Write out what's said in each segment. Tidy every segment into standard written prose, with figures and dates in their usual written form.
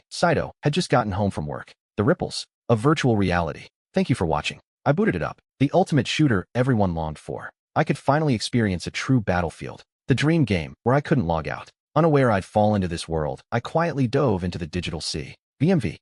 Saito, had just gotten home from work. The ripples of virtual reality. Thank you for watching. I booted it up. The ultimate shooter everyone longed for. I could finally experience a true battlefield. The dream game where I couldn't log out. Unaware I'd fall into this world, I quietly dove into the digital sea. VMV.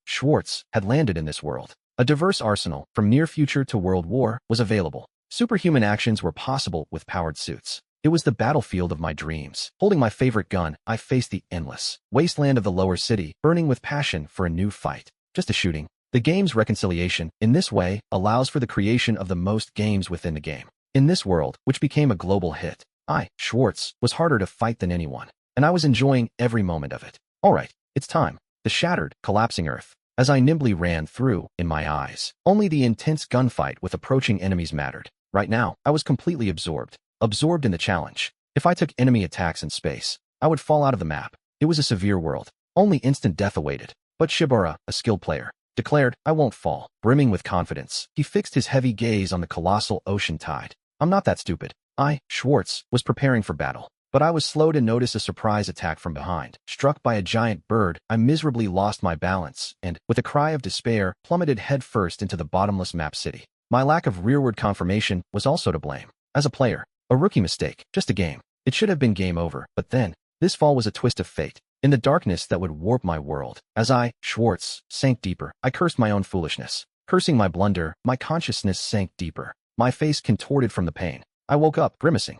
Schwartz, had landed in this world. A diverse arsenal, from near future to World War, was available. Superhuman actions were possible with powered suits. It was the battlefield of my dreams. Holding my favorite gun, I faced the endless wasteland of the lower city, burning with passion for a new fight. Just a shooting. The game's reconciliation, in this way, allows for the creation of the most games within the game. In this world, which became a global hit, Schwartz, was harder to fight than anyone, and I was enjoying every moment of it. Alright, it's time. The shattered, collapsing earth. As I nimbly ran through, in my eyes, only the intense gunfight with approaching enemies mattered. Right now, I was completely absorbed in the challenge. If I took enemy attacks in space, I would fall out of the map. It was a severe world. Only instant death awaited. But Shibara, a skilled player, declared, I won't fall. Brimming with confidence, he fixed his heavy gaze on the colossal ocean tide. I'm not that stupid. Schwartz, was preparing for battle. But I was slow to notice a surprise attack from behind. Struck by a giant bird, I miserably lost my balance and, with a cry of despair, plummeted headfirst into the bottomless map city. My lack of rearward confirmation was also to blame. As a player, a rookie mistake, just a game. It should have been game over, but then, this fall was a twist of fate. In the darkness that would warp my world, as Schwartz, sank deeper, I cursed my own foolishness. Cursing my blunder, my consciousness sank deeper. My face contorted from the pain. I woke up, grimacing.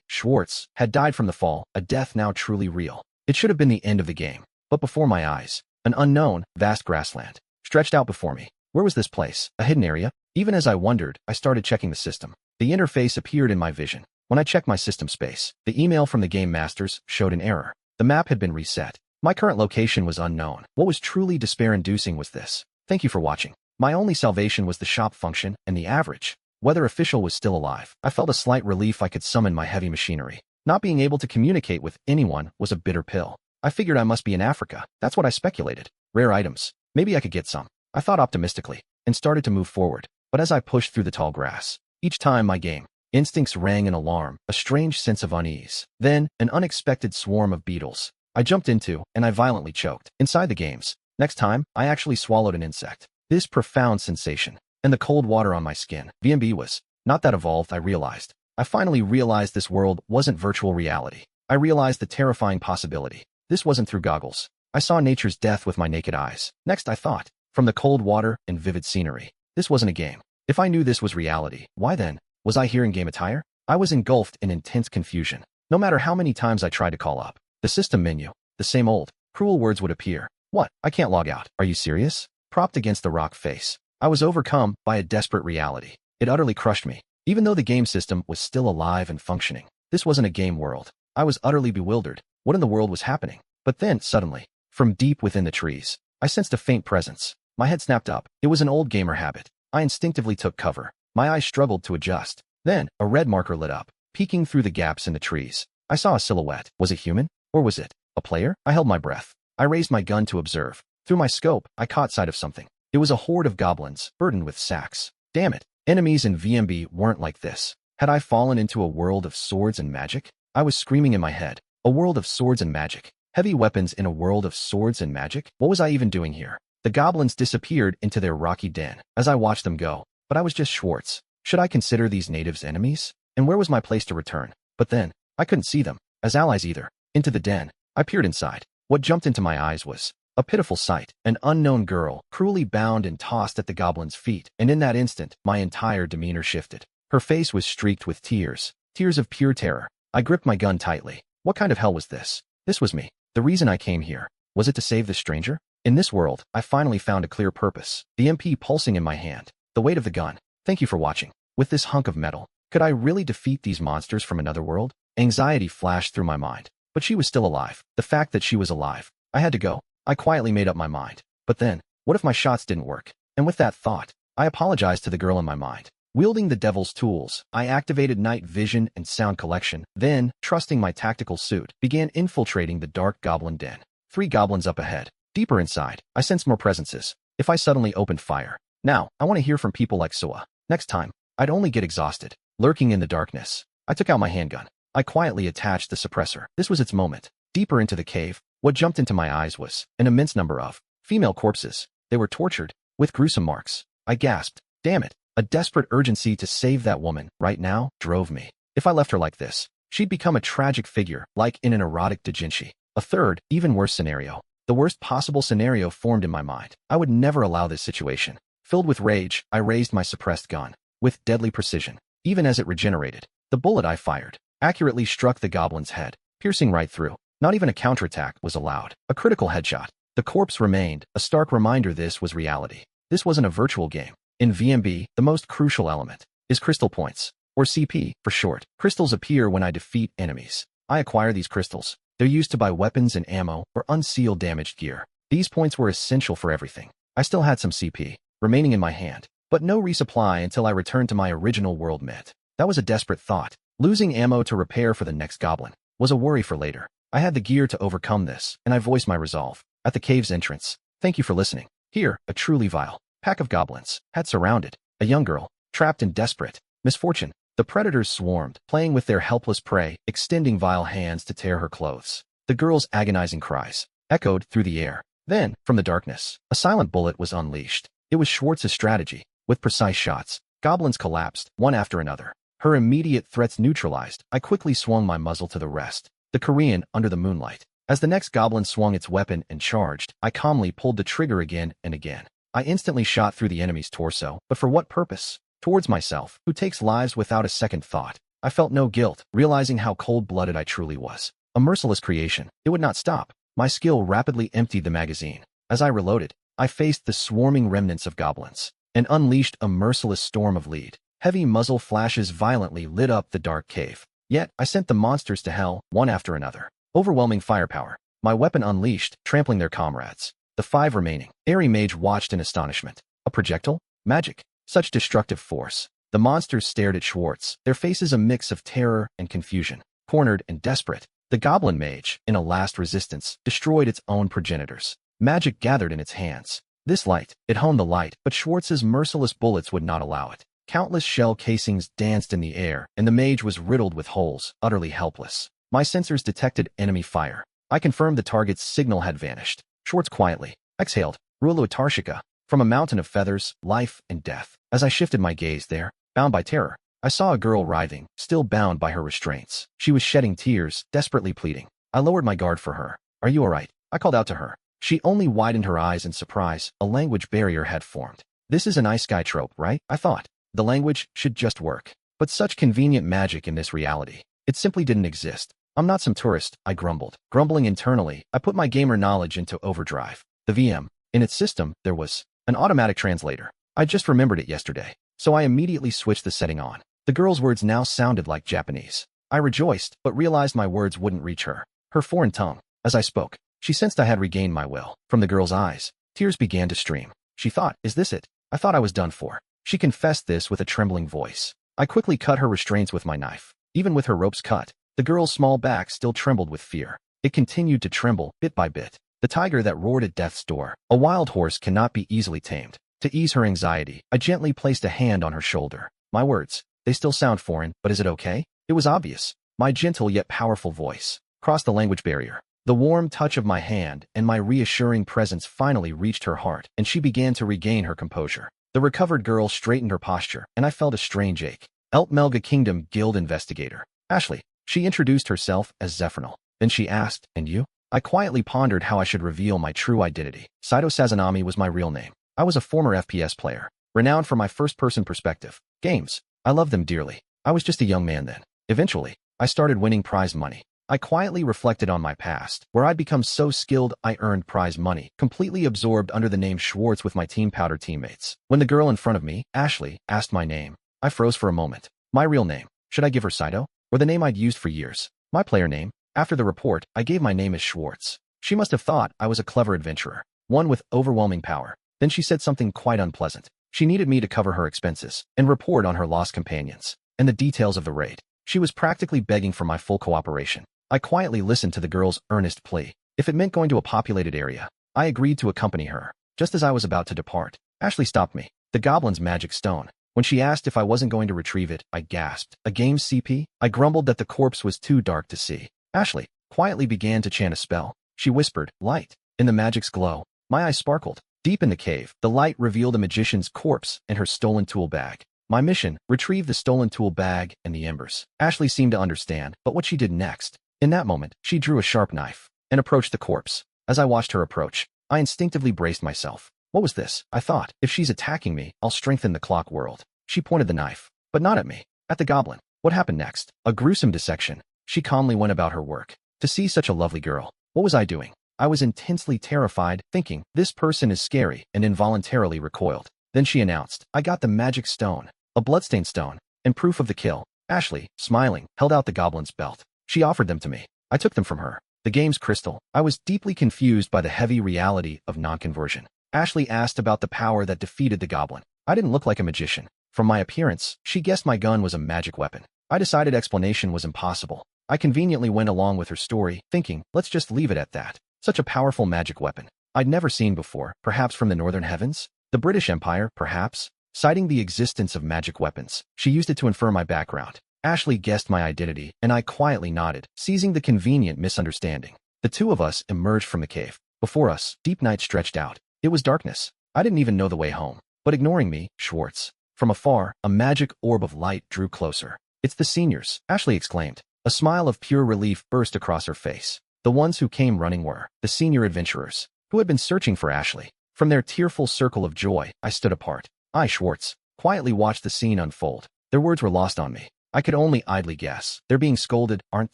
Schwartz, had died from the fall, a death now truly real. It should have been the end of the game. But before my eyes, an unknown, vast grassland stretched out before me. Where was this place? A hidden area? Even as I wondered, I started checking the system. The interface appeared in my vision. When I checked my system space, the email from the game masters showed an error. The map had been reset. My current location was unknown. What was truly despair-inducing was this. Thank you for watching. My only salvation was the shop function and the average. Whether official was still alive, I felt a slight relief I could summon my heavy machinery. Not being able to communicate with anyone was a bitter pill. I figured I must be in Africa. That's what I speculated. Rare items. Maybe I could get some. I thought optimistically, and started to move forward. But as I pushed through the tall grass, each time my game instincts rang an alarm, a strange sense of unease. Then, an unexpected swarm of beetles. I jumped into, and I violently choked. Inside the games. Next time, I actually swallowed an insect. This profound sensation, and the cold water on my skin. VMB was not that evolved, I realized. I finally realized this world wasn't virtual reality. I realized the terrifying possibility. This wasn't through goggles. I saw nature's death with my naked eyes. Next, I thought, from the cold water and vivid scenery, this wasn't a game. If I knew this was reality, why then was I here in game attire? I was engulfed in intense confusion. No matter how many times I tried to call up the system menu, the same old, cruel words would appear. What? I can't log out. Are you serious? Propped against the rock face, I was overcome by a desperate reality. It utterly crushed me. Even though the game system was still alive and functioning, this wasn't a game world. I was utterly bewildered. What in the world was happening? But then, suddenly, from deep within the trees, I sensed a faint presence. My head snapped up. It was an old gamer habit. I instinctively took cover. My eyes struggled to adjust. Then, a red marker lit up, peeking through the gaps in the trees. I saw a silhouette. Was it human? Or was it a player? I held my breath. I raised my gun to observe. Through my scope, I caught sight of something. It was a horde of goblins, burdened with sacks. Damn it. Enemies in VMB weren't like this. Had I fallen into a world of swords and magic? I was screaming in my head. A world of swords and magic. Heavy weapons in a world of swords and magic? What was I even doing here? The goblins disappeared into their rocky den as I watched them go. But I was just Schwartz. Should I consider these natives enemies? And where was my place to return? But then, I couldn't see them as allies either. Into the den, I peered inside. What jumped into my eyes was a pitiful sight, an unknown girl, cruelly bound and tossed at the goblin's feet, and in that instant, my entire demeanor shifted. Her face was streaked with tears of pure terror. I gripped my gun tightly. What kind of hell was this? This was me. The reason I came here. Was it to save this stranger? In this world, I finally found a clear purpose. The MP pulsing in my hand. The weight of the gun. Thank you for watching. With this hunk of metal, could I really defeat these monsters from another world? Anxiety flashed through my mind. But she was still alive. The fact that she was alive. I had to go. I quietly made up my mind. But then, what if my shots didn't work? And with that thought, I apologized to the girl in my mind. Wielding the devil's tools, I activated night vision and sound collection, then, trusting my tactical suit, began infiltrating the dark goblin den. 3 goblins up ahead. Deeper inside, I sensed more presences. If I suddenly opened fire. Now, I want to hear from people like Suwa. Next time, I'd only get exhausted. Lurking in the darkness, I took out my handgun. I quietly attached the suppressor. This was its moment. Deeper into the cave, What jumped into my eyes was an immense number of female corpses. They were tortured, with gruesome marks. I gasped. Damn it. A desperate urgency to save that woman, right now, drove me. If I left her like this, she'd become a tragic figure, like in an erotic doujinshi. A third, even worse scenario. The worst possible scenario formed in my mind. I would never allow this situation. Filled with rage, I raised my suppressed gun. With deadly precision. Even as it regenerated, the bullet I fired accurately struck the goblin's head, piercing right through. Not even a counterattack was allowed. A critical headshot. The corpse remained, a stark reminder this was reality. This wasn't a virtual game. In VMB, the most crucial element is crystal points, or CP for short. Crystals appear when I defeat enemies. I acquire these crystals. They're used to buy weapons and ammo or unseal damaged gear. These points were essential for everything. I still had some CP remaining in my hand, but no resupply until I returned to my original world mitt. That was a desperate thought. Losing ammo to repair for the next goblin was a worry for later. I had the gear to overcome this, and I voiced my resolve. At the cave's entrance, thank you for listening. Here, a truly vile pack of goblins had surrounded a young girl, trapped in desperate misfortune. The predators swarmed, playing with their helpless prey, extending vile hands to tear her clothes. The girl's agonizing cries echoed through the air. Then, from the darkness, a silent bullet was unleashed. It was Schwartz's strategy. With precise shots, goblins collapsed, one after another. Her immediate threats neutralized, I quickly swung my muzzle to the rest. The Korean, under the moonlight. As the next goblin swung its weapon and charged, I calmly pulled the trigger again and again. I instantly shot through the enemy's torso, but for what purpose? Towards myself, who takes lives without a second thought. I felt no guilt, realizing how cold-blooded I truly was. A merciless creation. It would not stop. My skill rapidly emptied the magazine. As I reloaded, I faced the swarming remnants of goblins and unleashed a merciless storm of lead. Heavy muzzle flashes violently lit up the dark cave. Yet, I sent the monsters to hell, one after another. Overwhelming firepower. My weapon unleashed, trampling their comrades. The 5 remaining. Airy Mage watched in astonishment. A projectile? Magic. Such destructive force. The monsters stared at Schwartz, their faces a mix of terror and confusion. Cornered and desperate, the Goblin Mage, in a last resistance, destroyed its own progenitors. Magic gathered in its hands. This light, it honed the light, but Schwartz's merciless bullets would not allow it. Countless shell casings danced in the air, and the mage was riddled with holes, utterly helpless. My sensors detected enemy fire. I confirmed the target's signal had vanished. Schwartz quietly exhaled, Rulu Tarshika, from a mountain of feathers, life and death. As I shifted my gaze there, bound by terror, I saw a girl writhing, still bound by her restraints. She was shedding tears, desperately pleading. I lowered my guard for her. Are you all right? I called out to her. She only widened her eyes in surprise. A language barrier had formed. This is an ice sky trope, right? I thought. The language should just work. But such convenient magic in this reality. It simply didn't exist. I'm not some tourist, I grumbled. Grumbling internally, I put my gamer knowledge into overdrive. The VM. In its system, there was an automatic translator. I just remembered it yesterday, so I immediately switched the setting on. The girl's words now sounded like Japanese. I rejoiced, but realized my words wouldn't reach her. Her foreign tongue. As I spoke, she sensed I had regained my will. From the girl's eyes, tears began to stream. She thought, is this it? I thought I was done for. She confessed this with a trembling voice. I quickly cut her restraints with my knife. Even with her ropes cut, the girl's small back still trembled with fear. It continued to tremble, bit by bit. The tiger that roared at death's door. A wild horse cannot be easily tamed. To ease her anxiety, I gently placed a hand on her shoulder. My words, they still sound foreign, but is it okay? It was obvious. My gentle yet powerful voice crossed the language barrier. The warm touch of my hand and my reassuring presence finally reached her heart, and she began to regain her composure. The recovered girl straightened her posture, and I felt a strange ache. Melga Kingdom Guild Investigator. Ashley. She introduced herself as Zephyrnal. Then she asked, and you? I quietly pondered how I should reveal my true identity. Saito Sazanami was my real name. I was a former FPS player, renowned for my first-person perspective games. I loved them dearly. I was just a young man then. Eventually, I started winning prize money. I quietly reflected on my past, where I'd become so skilled I earned prize money, completely absorbed under the name Schwartz with my Team Powder teammates. When the girl in front of me, Ashley, asked my name, I froze for a moment. My real name. Should I give her Saito? Or the name I'd used for years? My player name. After the report, I gave my name as Schwartz. She must have thought I was a clever adventurer, one with overwhelming power. Then she said something quite unpleasant. She needed me to cover her expenses and report on her lost companions and the details of the raid. She was practically begging for my full cooperation. I quietly listened to the girl's earnest plea. If it meant going to a populated area, I agreed to accompany her. Just as I was about to depart, Ashley stopped me. The goblin's magic stone. When she asked if I wasn't going to retrieve it, I gasped. A game's CP? I grumbled that the corpse was too dark to see. Ashley quietly began to chant a spell. she whispered, light. In the magic's glow, my eyes sparkled. Deep in the cave, the light revealed a magician's corpse and her stolen tool bag. My mission, retrieve the stolen tool bag and the embers. Ashley seemed to understand, but what she did next. In that moment, she drew a sharp knife and approached the corpse. As I watched her approach, I instinctively braced myself. What was this? I thought, if she's attacking me, I'll strengthen the clock world. She pointed the knife, but not at me, at the goblin. What happened next? A gruesome dissection. She calmly went about her work. To see such a lovely girl, what was I doing? I was intensely terrified, thinking, this person is scary, and involuntarily recoiled. Then she announced, I got the magic stone, a bloodstained stone, and proof of the kill. Ashley, smiling, held out the goblin's belt. She offered them to me. I took them from her. The game's crystal. I was deeply confused by the heavy reality of non-conversion. Ashley asked about the power that defeated the goblin. I didn't look like a magician. From my appearance, she guessed my gun was a magic weapon. I decided explanation was impossible. I conveniently went along with her story, thinking, let's just leave it at that. Such a powerful magic weapon. I'd never seen before, perhaps from the Northern Heavens? The British Empire, perhaps? Citing the existence of magic weapons, she used it to infer my background. Ashley guessed my identity, and I quietly nodded, seizing the convenient misunderstanding. The two of us emerged from the cave. Before us, deep night stretched out. It was darkness. I didn't even know the way home. But ignoring me, Schwartz. From afar, a magic orb of light drew closer. It's the seniors, Ashley exclaimed. A smile of pure relief burst across her face. The ones who came running were the senior adventurers, who had been searching for Ashley. From their tearful circle of joy, I stood apart. I, Schwartz, quietly watched the scene unfold. Their words were lost on me. I could only idly guess. They're being scolded, aren't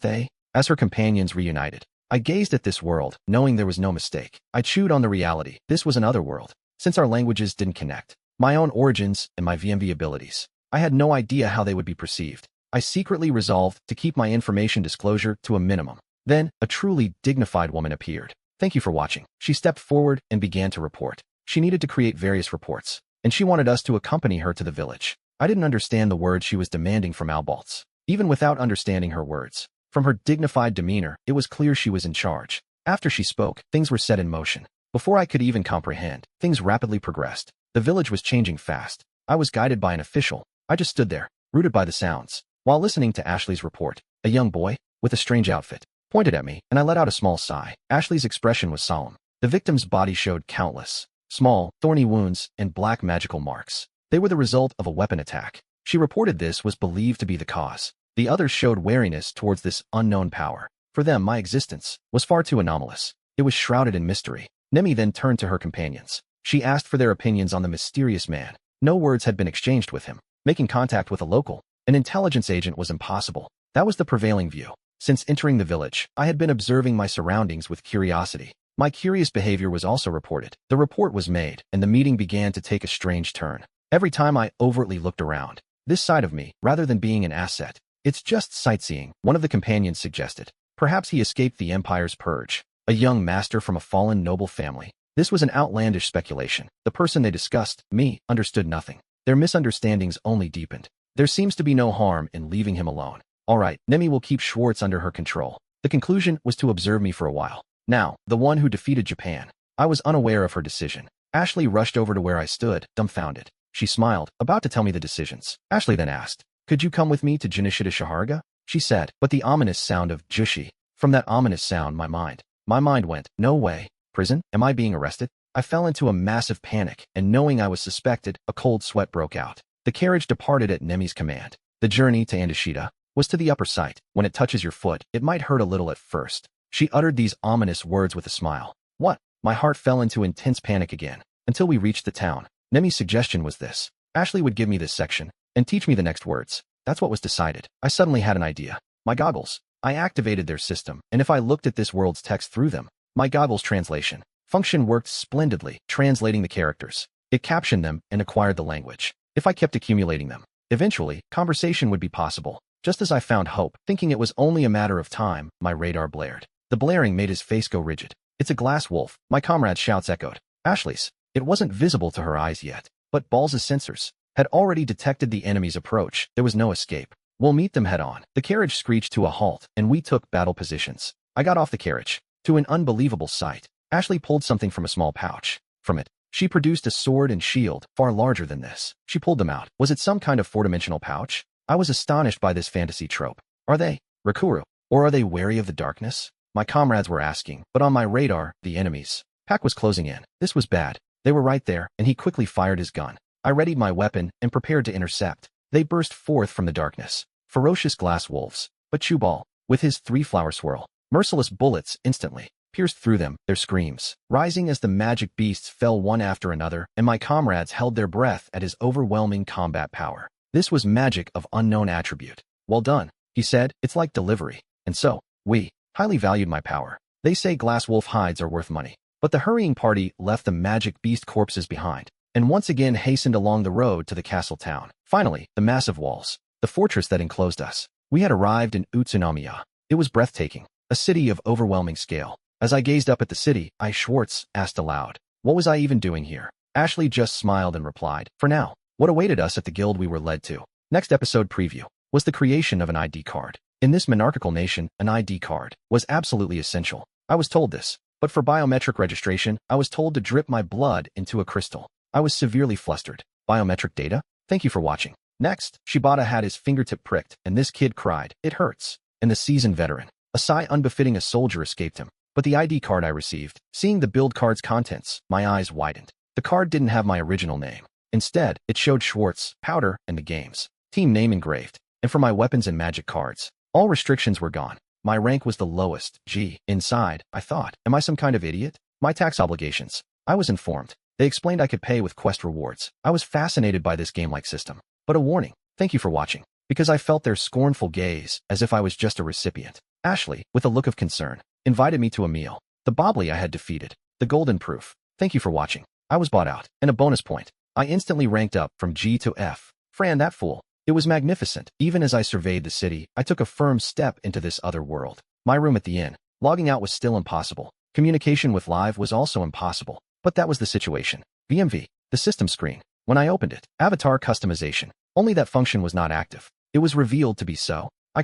they? As her companions reunited, I gazed at this world, knowing there was no mistake. I chewed on the reality. This was another world. Since our languages didn't connect, my own origins and my VMV abilities, I had no idea how they would be perceived. I secretly resolved to keep my information disclosure to a minimum. Then, a truly dignified woman appeared. Thank you for watching. She stepped forward and began to report. She needed to create various reports, and she wanted us to accompany her to the village. I didn't understand the words she was demanding from Albalts. Even without understanding her words, from her dignified demeanor, it was clear she was in charge. After she spoke, things were set in motion. Before I could even comprehend, things rapidly progressed. The village was changing fast. I was guided by an official. I just stood there, rooted by the sounds. While listening to Ashley's report, a young boy, with a strange outfit, pointed at me, and I let out a small sigh. Ashley's expression was solemn. The victim's body showed countless, small, thorny wounds and black magical marks. They were the result of a weapon attack. She reported this was believed to be the cause. The others showed wariness towards this unknown power. For them, my existence was far too anomalous. It was shrouded in mystery. Nemi then turned to her companions. She asked for their opinions on the mysterious man. No words had been exchanged with him. Making contact with a local, an intelligence agent, was impossible. That was the prevailing view. Since entering the village, I had been observing my surroundings with curiosity. My curious behavior was also reported. The report was made, and the meeting began to take a strange turn. Every time I overtly looked around, this side of me, rather than being an asset, it's just sightseeing, one of the companions suggested. Perhaps he escaped the Empire's purge, a young master from a fallen noble family. This was an outlandish speculation. The person they discussed, me, understood nothing. Their misunderstandings only deepened. There seems to be no harm in leaving him alone. All right, Nemi will keep Schwartz under her control. The conclusion was to observe me for a while. Now, the one who defeated Japan. I was unaware of her decision. Ashley rushed over to where I stood, dumbfounded. She smiled, about to tell me the decisions. Ashley then asked, could you come with me to Junishita Shaharga? She said, but the ominous sound of Jushi. From that ominous sound, my mind went, no way. Prison? Am I being arrested? I fell into a massive panic, and knowing I was suspected, a cold sweat broke out. The carriage departed at Nemi's command. The journey to Andashita was to the upper site. When it touches your foot, it might hurt a little at first. She uttered these ominous words with a smile. What? My heart fell into intense panic again, until we reached the town. Nemi's suggestion was this. Ashley would give me this section, and teach me the next words. That's what was decided. I suddenly had an idea. My goggles. I activated their system, and if I looked at this world's text through them, my goggles translation function worked splendidly, translating the characters. It captioned them and acquired the language. If I kept accumulating them, eventually, conversation would be possible. Just as I found hope, thinking it was only a matter of time, my radar blared. The blaring made his face go rigid. It's a glass wolf, my comrade's shouts echoed. Ashley's. It wasn't visible to her eyes yet, but Ball's sensors had already detected the enemy's approach. There was no escape. We'll meet them head on. The carriage screeched to a halt, and we took battle positions. I got off the carriage. To an unbelievable sight, Ashley pulled something from a small pouch. From it, she produced a sword and shield, far larger than this. She pulled them out. Was it some kind of four-dimensional pouch? I was astonished by this fantasy trope. Are they Rakuru? Or are they wary of the darkness? My comrades were asking, but on my radar, the enemies. Pack was closing in. This was bad. They were right there, and he quickly fired his gun. I readied my weapon and prepared to intercept. They burst forth from the darkness. Ferocious glass wolves. But Chubal, with his three-flower swirl, merciless bullets instantly pierced through them, their screams, rising as the magic beasts fell one after another, and my comrades held their breath at his overwhelming combat power. This was magic of unknown attribute. Well done, he said, it's like delivery. And so, we highly valued my power. They say glass wolf hides are worth money. But the hurrying party left the magic beast corpses behind, and once again hastened along the road to the castle town. Finally, the massive walls, the fortress that enclosed us. We had arrived in Utsunomiya. It was breathtaking, a city of overwhelming scale. As I gazed up at the city, Schwartz asked aloud, what was I even doing here? Ashley just smiled and replied, for now. What awaited us at the guild we were led to? Next episode preview was the creation of an ID card. In this monarchical nation, an ID card was absolutely essential. I was told this, but for biometric registration, I was told to drip my blood into a crystal. I was severely flustered. Biometric data? Thank you for watching. Next, Shibata had his fingertip pricked, and this kid cried, it hurts. And the seasoned veteran, a sigh unbefitting a soldier escaped him. But the ID card I received, seeing the build card's contents, my eyes widened. The card didn't have my original name. Instead, it showed Schwartz, Powder, and the game's team name engraved. And for my weapons and magic cards, all restrictions were gone. My rank was the lowest. Gee, inside, I thought, am I some kind of idiot? My tax obligations. I was informed. They explained I could pay with quest rewards. I was fascinated by this game-like system. But a warning, thank you for watching, because I felt their scornful gaze as if I was just a recipient. Ashley, with a look of concern, invited me to a meal. The Bobley I had defeated. The golden proof. Thank you for watching. I was bought out. And a bonus point. I instantly ranked up from G to F. Fran, that fool. It was magnificent. Even as I surveyed the city, I took a firm step into this other world. My room at the inn. Logging out was still impossible. Communication with Live was also impossible. But that was the situation. VMV. The system screen. When I opened it, avatar customization. Only that function was not active. It was revealed to be so. I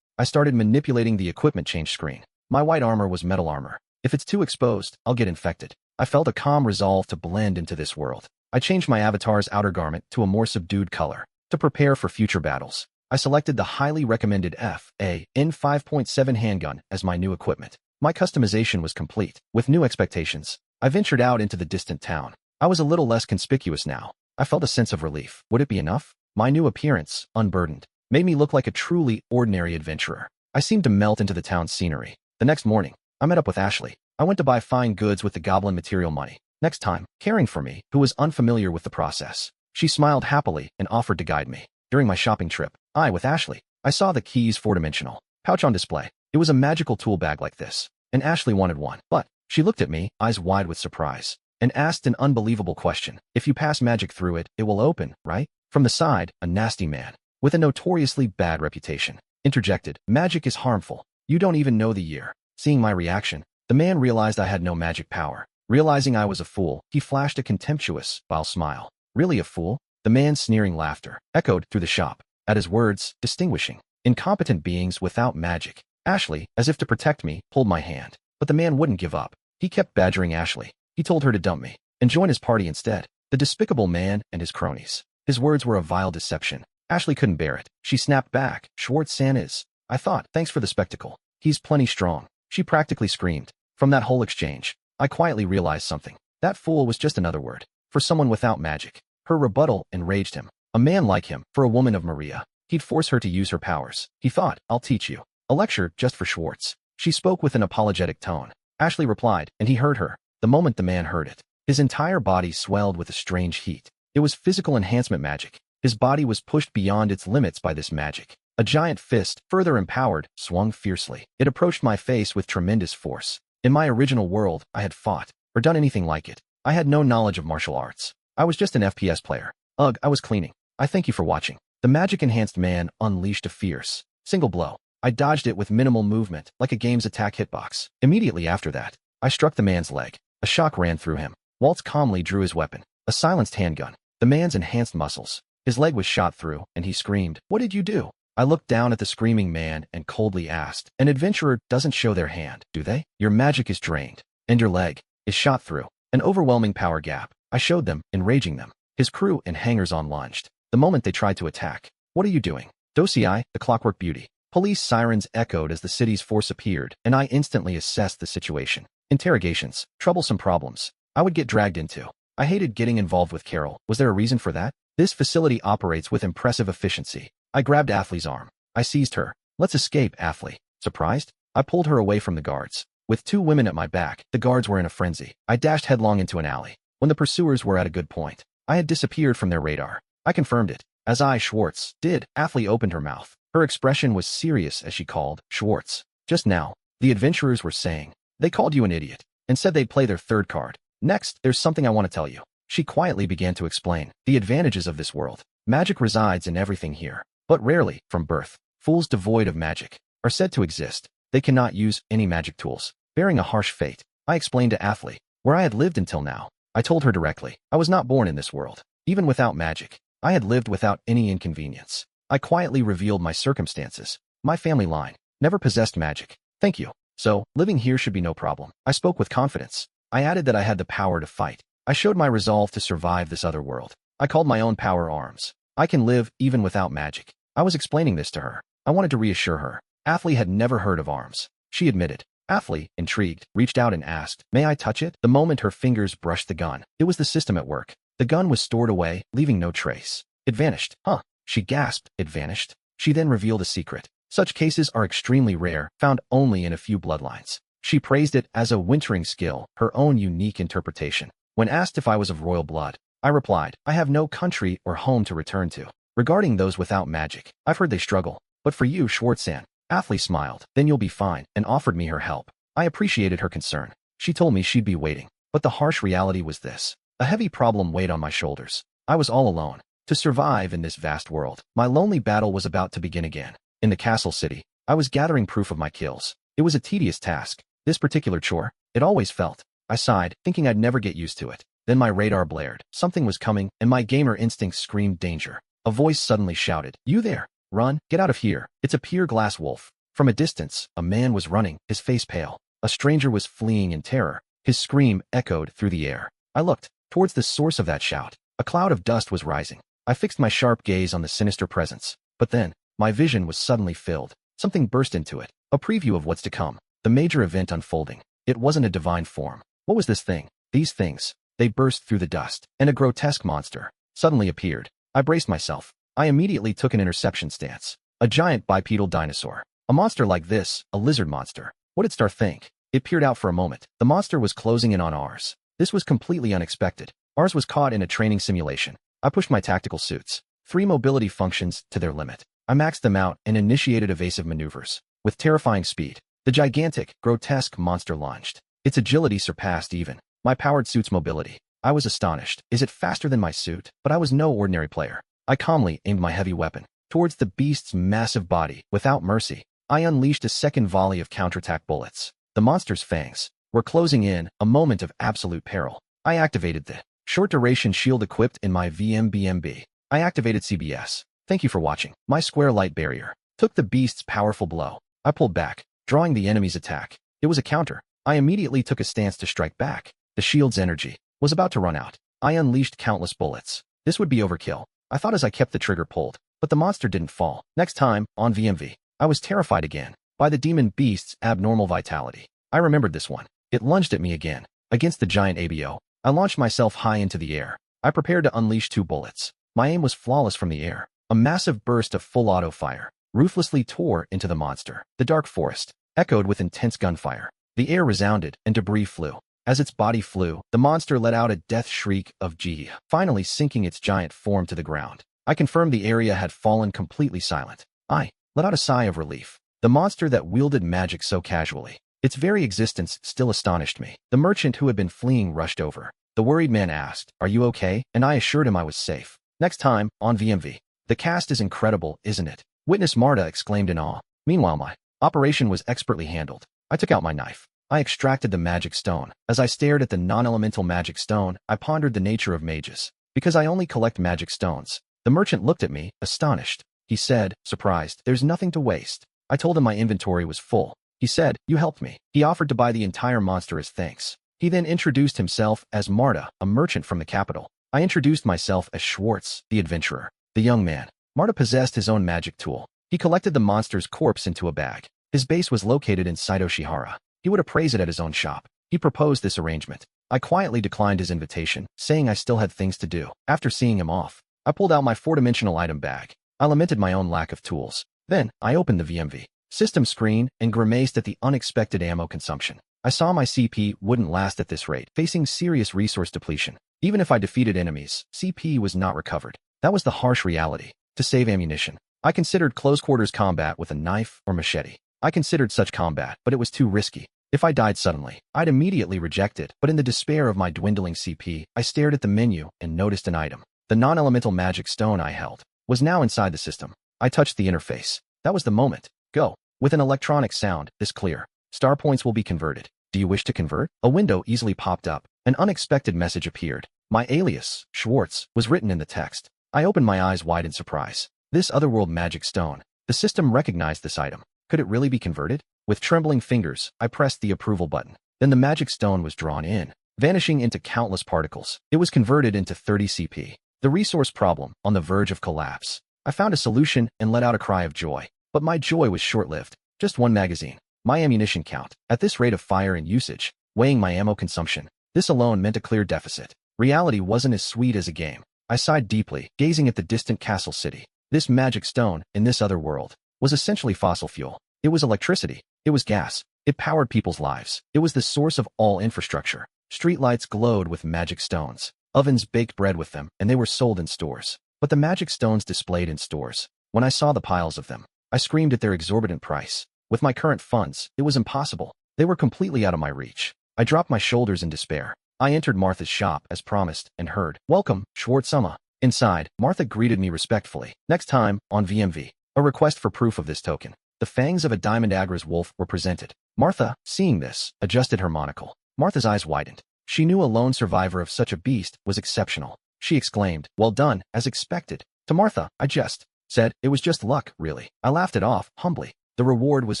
started manipulating the equipment change screen. My white armor was metal armor. If it's too exposed, I'll get infected. I felt a calm resolve to blend into this world. I changed my avatar's outer garment to a more subdued color. To prepare for future battles, I selected the highly recommended FA-N 5.7 handgun as my new equipment. My customization was complete. With new expectations, I ventured out into the distant town. I was a little less conspicuous now. I felt a sense of relief. Would it be enough? My new appearance, unburdened, made me look like a truly ordinary adventurer. I seemed to melt into the town's scenery. The next morning, I met up with Ashley. I went to buy fine goods with the goblin material money. Next time, caring for me, who was unfamiliar with the process. She smiled happily and offered to guide me. During my shopping trip, with Ashley, I saw the Keys 4-dimensional pouch on display. It was a magical tool bag like this, and Ashley wanted one. But she looked at me, eyes wide with surprise, and asked an unbelievable question. If you pass magic through it, it will open, right? From the side, a nasty man, with a notoriously bad reputation, interjected, magic is harmful. You don't even know the year. Seeing my reaction, the man realized I had no magic power. Realizing I was a fool, he flashed a contemptuous, vile smile. Really a fool? The man's sneering laughter echoed through the shop. At his words, distinguishing incompetent beings without magic. Ashley, as if to protect me, pulled my hand. But the man wouldn't give up. He kept badgering Ashley. He told her to dump me and join his party instead. The despicable man and his cronies. His words were a vile deception. Ashley couldn't bear it. She snapped back. Schwartz-san is. I thought, thanks for the spectacle. He's plenty strong. She practically screamed. From that whole exchange, I quietly realized something. That fool was just another word for someone without magic. Her rebuttal enraged him. A man like him, for a woman of Maria, he'd force her to use her powers. He thought, I'll teach you. A lecture just for Schwartz. She spoke with an apologetic tone. Ashley replied, and he heard her. The moment the man heard it, his entire body swelled with a strange heat. It was physical enhancement magic. His body was pushed beyond its limits by this magic. A giant fist, further empowered, swung fiercely. It approached my face with tremendous force. In my original world, I had fought, or done anything like it. I had no knowledge of martial arts. I was just an FPS player. Ugh, I was cleaning. I thank you for watching. The magic-enhanced man unleashed a fierce, single blow. I dodged it with minimal movement, like a game's attack hitbox. Immediately after that, I struck the man's leg. A shock ran through him. Waltz calmly drew his weapon, a silenced handgun. The man's enhanced muscles. His leg was shot through, and he screamed, "What did you do?" I looked down at the screaming man and coldly asked, "An adventurer doesn't show their hand, do they? Your magic is drained, and your leg is shot through." An overwhelming power gap. I showed them, enraging them. His crew and hangers-on lunged. The moment they tried to attack. "What are you doing?" Dosei, the clockwork beauty, Police sirens echoed as the city's force appeared, and I instantly assessed the situation. Interrogations, troublesome problems. I would get dragged into. I hated getting involved with Carol. Was there a reason for that? This facility operates with impressive efficiency. I grabbed Athley's arm. I seized her. Let's escape, Athley. Surprised? I pulled her away from the guards. With 2 women at my back, the guards were in a frenzy. I dashed headlong into an alley. When the pursuers were at a good point, I had disappeared from their radar. I confirmed it. As I, Schwartz, did, Athley opened her mouth. Her expression was serious as she called, Schwartz. Just now, the adventurers were saying, they called you an idiot, and said they'd play their 3rd card. Next, there's something I want to tell you. She quietly began to explain the advantages of this world. Magic resides in everything here, but rarely, from birth. Fools devoid of magic are said to exist. They cannot use any magic tools, bearing a harsh fate. I explained to Athley where I had lived until now. I told her directly, I was not born in this world. Even without magic, I had lived without any inconvenience. I quietly revealed my circumstances. My family line never possessed magic. Thank you. So, living here should be no problem. I spoke with confidence. I added that I had the power to fight. I showed my resolve to survive this other world. I called my own power arms. I can live even without magic. I was explaining this to her. I wanted to reassure her. Athley had never heard of arms. She admitted. Athley, intrigued, reached out and asked, may I touch it? The moment her fingers brushed the gun, it was the system at work. The gun was stored away, leaving no trace. It vanished. Huh? She gasped. It vanished. She then revealed a secret. Such cases are extremely rare, found only in a few bloodlines. She praised it as a wintering skill, her own unique interpretation. When asked if I was of royal blood, I replied, I have no country or home to return to. Regarding those without magic, I've heard they struggle. But for you, Schwartzan, Athley smiled. Then you'll be fine, and offered me her help. I appreciated her concern. She told me she'd be waiting. But the harsh reality was this. A heavy problem weighed on my shoulders. I was all alone. To survive in this vast world, my lonely battle was about to begin again. In the castle city, I was gathering proof of my kills. It was a tedious task. This particular chore, it always felt. I sighed, thinking I'd never get used to it. Then my radar blared. Something was coming, and my gamer instincts screamed danger. A voice suddenly shouted, you there! Run, get out of here. It's a pure glass wolf. From a distance, a man was running, his face pale. A stranger was fleeing in terror. His scream echoed through the air. I looked towards the source of that shout. A cloud of dust was rising. I fixed my sharp gaze on the sinister presence. But then, my vision was suddenly filled. Something burst into it. A preview of what's to come. The major event unfolding. It wasn't a divine form. What was this thing? These things. They burst through the dust, and a grotesque monster suddenly appeared. I braced myself. I immediately took an interception stance. A giant bipedal dinosaur. A monster like this, a lizard monster. What did Star think? It peered out for a moment. The monster was closing in on ours. This was completely unexpected. Ours was caught in a training simulation. I pushed my tactical suits. 3 mobility functions to their limit. I maxed them out and initiated evasive maneuvers. With terrifying speed, the gigantic, grotesque monster lunged. Its agility surpassed even my powered suit's mobility. I was astonished. Is it faster than my suit? But I was no ordinary player. I calmly aimed my heavy weapon towards the beast's massive body. Without mercy, I unleashed a second volley of counterattack bullets. The monster's fangs were closing in, a moment of absolute peril. I activated the short-duration shield equipped in my VMBMB. I activated CBS. Thank you for watching. My square light barrier took the beast's powerful blow. I pulled back, drawing the enemy's attack. It was a counter. I immediately took a stance to strike back. The shield's energy was about to run out. I unleashed countless bullets. This would be overkill, I thought as I kept the trigger pulled. But the monster didn't fall. Next time, on VMV, I was terrified again by the demon beast's abnormal vitality. I remembered this one. It lunged at me again. Against the giant ABO, I launched myself high into the air. I prepared to unleash 2 bullets. My aim was flawless from the air. A massive burst of full auto fire ruthlessly tore into the monster. The dark forest echoed with intense gunfire. The air resounded and debris flew. As its body flew, the monster let out a death shriek of gee, finally sinking its giant form to the ground. I confirmed the area had fallen completely silent. I let out a sigh of relief. The monster that wielded magic so casually, its very existence still astonished me. The merchant who had been fleeing rushed over. The worried man asked, "Are you okay?" And I assured him I was safe. Next time, on VMV. The cast is incredible, isn't it? Witness Marta exclaimed in awe. Meanwhile, my operation was expertly handled. I took out my knife. I extracted the magic stone. As I stared at the non-elemental magic stone, I pondered the nature of mages. Because I only collect magic stones. The merchant looked at me, astonished. He said, surprised, "There's nothing to waste." I told him my inventory was full. He said, "You helped me." He offered to buy the entire monster as thanks. He then introduced himself as Marta, a merchant from the capital. I introduced myself as Schwartz, the adventurer. The young man. Marta possessed his own magic tool. He collected the monster's corpse into a bag. His base was located in Saito Shihara. He would appraise it at his own shop. He proposed this arrangement. I quietly declined his invitation, saying I still had things to do. After seeing him off, I pulled out my four-dimensional item bag. I lamented my own lack of tools. Then, I opened the VMV system screen and grimaced at the unexpected ammo consumption. I saw my CP wouldn't last at this rate, facing serious resource depletion. Even if I defeated enemies, CP was not recovered. That was the harsh reality. To save ammunition, I considered close-quarters combat with a knife or machete. I considered such combat, but it was too risky. If I died suddenly, I'd immediately reject it, but in the despair of my dwindling CP, I stared at the menu and noticed an item. The non-elemental magic stone I held was now inside the system. I touched the interface. That was the moment. Go. With an electronic sound, this clear. Star points will be converted. Do you wish to convert? A window easily popped up. An unexpected message appeared. My alias, Schwartz, was written in the text. I opened my eyes wide in surprise. This otherworld magic stone. The system recognized this item. Could it really be converted? With trembling fingers, I pressed the approval button. Then the magic stone was drawn in, vanishing into countless particles. It was converted into 30 CP. The resource problem, on the verge of collapse. I found a solution and let out a cry of joy. But my joy was short-lived. Just one magazine. My ammunition count. At this rate of fire and usage, weighing my ammo consumption, this alone meant a clear deficit. Reality wasn't as sweet as a game. I sighed deeply, gazing at the distant castle city. This magic stone, in this other world, was essentially fossil fuel. It was electricity. It was gas. It powered people's lives. It was the source of all infrastructure. Streetlights glowed with magic stones. Ovens baked bread with them, and they were sold in stores. But the magic stones displayed in stores. When I saw the piles of them, I screamed at their exorbitant price. With my current funds, it was impossible. They were completely out of my reach. I dropped my shoulders in despair. I entered Martha's shop, as promised, and heard, "Welcome, Schwartz-sama." Inside, Martha greeted me respectfully. Next time, on VMV, a request for proof of this token. The fangs of a Diamond Agra's wolf were presented. Martha, seeing this, adjusted her monocle. Martha's eyes widened. She knew a lone survivor of such a beast was exceptional. She exclaimed, "Well done, as expected." To Martha, I just said, "It was just luck, really." I laughed it off, humbly. The reward was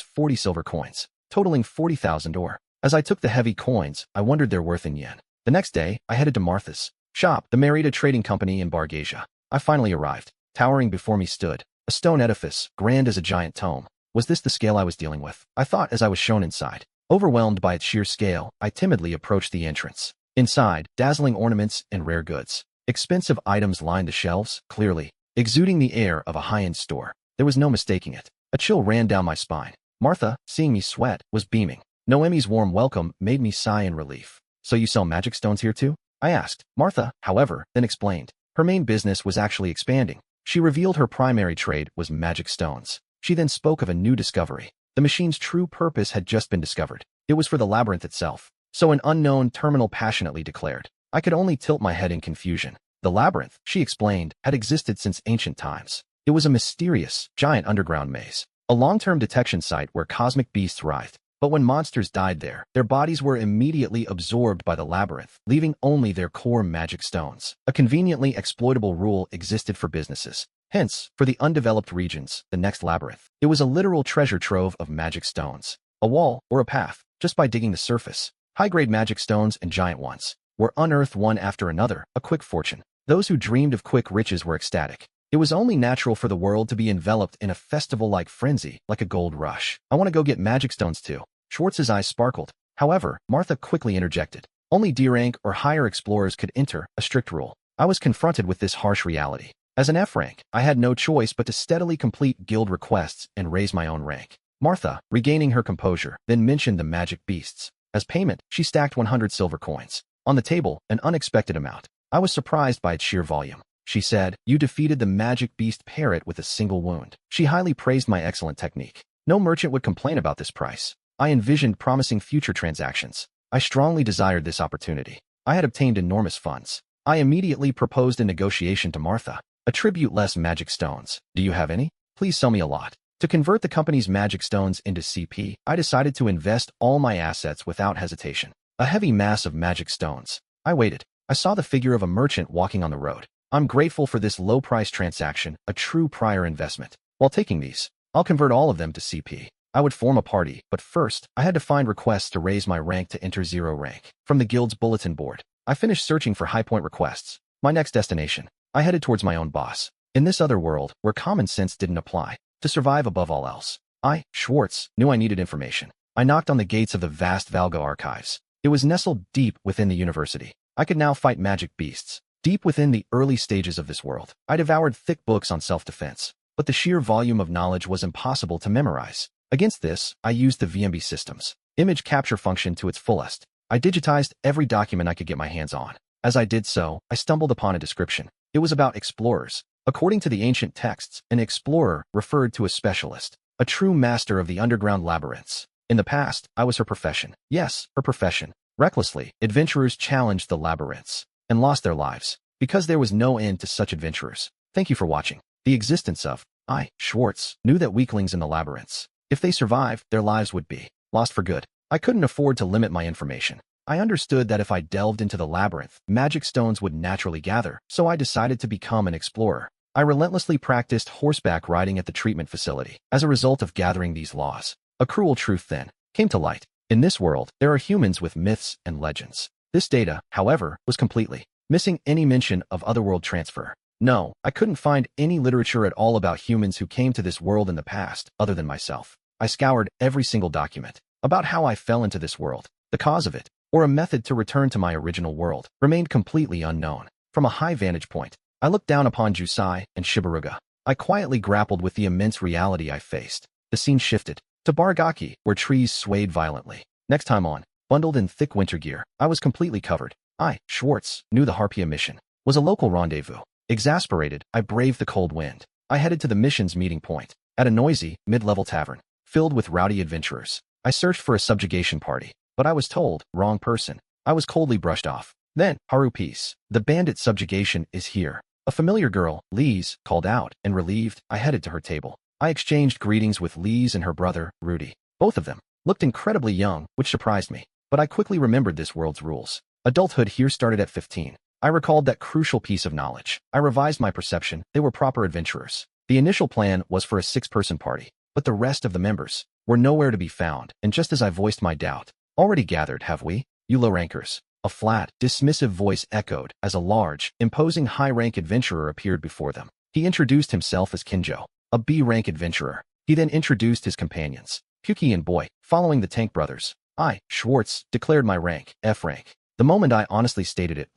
40 silver coins, totaling 40,000 ore. As I took the heavy coins, I wondered their worth in yen. The next day, I headed to Martha's shop, the Merida Trading Company in Bargasia. I finally arrived. Towering before me stood a stone edifice, grand as a giant tome. Was this the scale I was dealing with? I thought as I was shown inside. Overwhelmed by its sheer scale, I timidly approached the entrance. Inside, dazzling ornaments and rare goods. Expensive items lined the shelves, clearly exuding the air of a high-end store. There was no mistaking it. A chill ran down my spine. Martha, seeing me sweat, was beaming. Noemi's warm welcome made me sigh in relief. "So you sell magic stones here too?" I asked. Martha, however, then explained. Her main business was actually expanding. She revealed her primary trade was magic stones. She then spoke of a new discovery. The machine's true purpose had just been discovered. It was for the labyrinth itself. So an unknown terminal passionately declared. I could only tilt my head in confusion. The labyrinth, she explained, had existed since ancient times. It was a mysterious, giant underground maze. A long-term detection site where cosmic beasts writhed. But when monsters died there, their bodies were immediately absorbed by the labyrinth, leaving only their core magic stones. A conveniently exploitable rule existed for businesses. Hence, for the undeveloped regions, the next labyrinth. It was a literal treasure trove of magic stones. A wall, or a path, just by digging the surface. High-grade magic stones and giant ones were unearthed one after another, a quick fortune. Those who dreamed of quick riches were ecstatic. It was only natural for the world to be enveloped in a festival-like frenzy, like a gold rush. "I want to go get magic stones too." Schwartz's eyes sparkled. However, Martha quickly interjected. Only D-rank or higher explorers could enter, a strict rule. I was confronted with this harsh reality. As an F-rank, I had no choice but to steadily complete guild requests and raise my own rank. Martha, regaining her composure, then mentioned the magic beasts. As payment, she stacked 100 silver coins. On the table, an unexpected amount. I was surprised by its sheer volume. She said, "You defeated the magic beast parrot with a single wound." She highly praised my excellent technique. No merchant would complain about this price. I envisioned promising future transactions. I strongly desired this opportunity. I had obtained enormous funds. I immediately proposed a negotiation to Martha. "Attribute less magic stones. Do you have any? Please sell me a lot." To convert the company's magic stones into CP, I decided to invest all my assets without hesitation. A heavy mass of magic stones. I waited. I saw the figure of a merchant walking on the road. I'm grateful for this low-price transaction, a true prior investment. While taking these, I'll convert all of them to CP. I would form a party, but first, I had to find requests to raise my rank to enter 0 rank. From the guild's bulletin board, I finished searching for high point requests. My next destination, I headed towards my own boss. In this other world, where common sense didn't apply, to survive above all else. I, Schwartz, knew I needed information. I knocked on the gates of the vast Valga archives. It was nestled deep within the university. I could now fight magic beasts. Deep within the early stages of this world, I devoured thick books on self-defense, but the sheer volume of knowledge was impossible to memorize. Against this, I used the VMB system's image capture function to its fullest. I digitized every document I could get my hands on. As I did so, I stumbled upon a description. It was about explorers. According to the ancient texts, an explorer referred to a specialist, a true master of the underground labyrinths. In the past, I was her profession. Yes, her profession. Recklessly, adventurers challenged the labyrinths and lost their lives because there was no end to such adventurers. Thank you for watching. The existence of I, Schwartz, knew that weaklings in the labyrinths, if they survived, their lives would be lost for good. I couldn't afford to limit my information. I understood that if I delved into the labyrinth, magic stones would naturally gather, so I decided to become an explorer. I relentlessly practiced horseback riding at the treatment facility. As a result of gathering these laws, a cruel truth then came to light. In this world, there are humans with myths and legends. This data, however, was completely missing any mention of otherworld transfer. No, I couldn't find any literature at all about humans who came to this world in the past, other than myself. I scoured every single document about how I fell into this world, the cause of it, or a method to return to my original world, remained completely unknown. From a high vantage point, I looked down upon Jusai and Shibaruga. I quietly grappled with the immense reality I faced. The scene shifted to Baragaki, where trees swayed violently. Next time on, bundled in thick winter gear, I was completely covered. I, Schwartz, knew the Harpia mission was a local rendezvous. Exasperated, I braved the cold wind. I headed to the mission's meeting point, at a noisy, mid-level tavern, filled with rowdy adventurers. I searched for a subjugation party, but I was told, wrong person. I was coldly brushed off. Then, Haru peace. The bandit subjugation is here. A familiar girl, Lise, called out, and relieved, I headed to her table. I exchanged greetings with Lise and her brother, Rudy. Both of them looked incredibly young, which surprised me, but I quickly remembered this world's rules. Adulthood here started at 15. I recalled that crucial piece of knowledge. I revised my perception. They were proper adventurers. The initial plan was for a 6-person party, but the rest of the members were nowhere to be found, and just as I voiced my doubt, already gathered, have we? You low rankers. A flat, dismissive voice echoed as a large, imposing high-rank adventurer appeared before them. He introduced himself as Kinjo, a B-rank adventurer. He then introduced his companions, Kyuki and Boy, following the Tank brothers. I, Schwartz, declared my rank, F rank. The moment I honestly stated it,